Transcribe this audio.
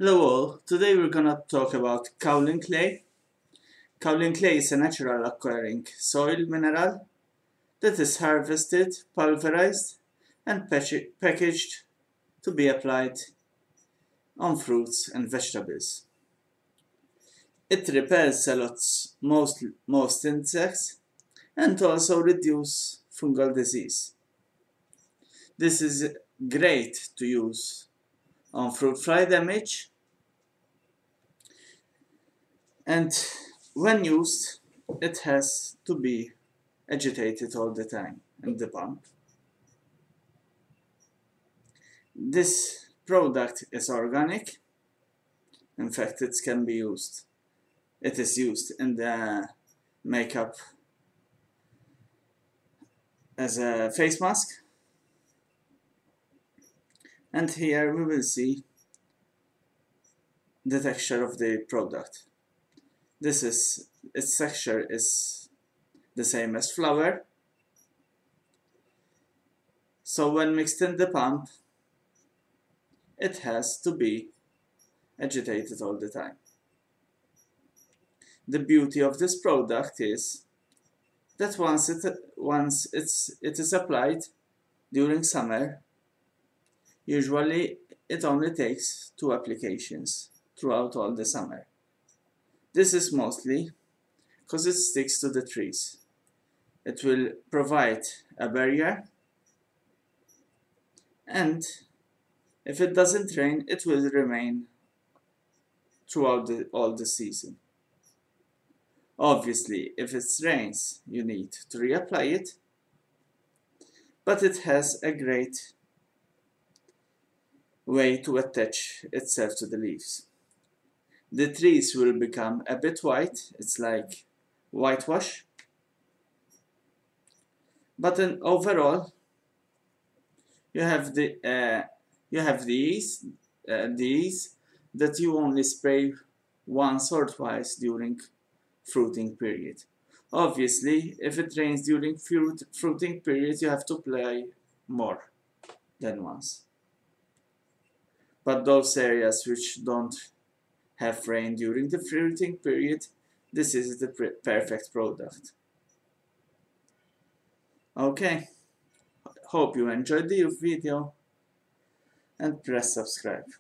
Hello all, today we're gonna talk about kaolin clay. Kaolin clay is a natural occurring soil mineral that is harvested, pulverized and packaged to be applied on fruits and vegetables. It repels a lot most insects and also reduces fungal disease. This is great to use on fruit fly damage, and when used, it has to be agitated all the time in the pump. This product is organic. In fact, it can be used. It is used in the makeup as a face mask. And here we will see the texture of the product. Its texture is the same as flour. So when mixed in the pump, it has to be agitated all the time. The beauty of this product is that once it is applied during summer, usually it only takes 2 applications throughout all the summer. This is mostly because it sticks to the trees. It will provide a barrier, and if it doesn't rain, it will remain throughout all the season. Obviously, if it rains, you need to reapply it, but it has a great way to attach itself to the leaves. The trees will become a bit white, it's like whitewash, but then overall you have these that you only spray once or twice during fruiting period. Obviously, if it rains during fruiting period, you have to apply more than once. But those areas which don't have rain during the fruiting period, this is the perfect product. Okay, hope you enjoyed the video and press subscribe.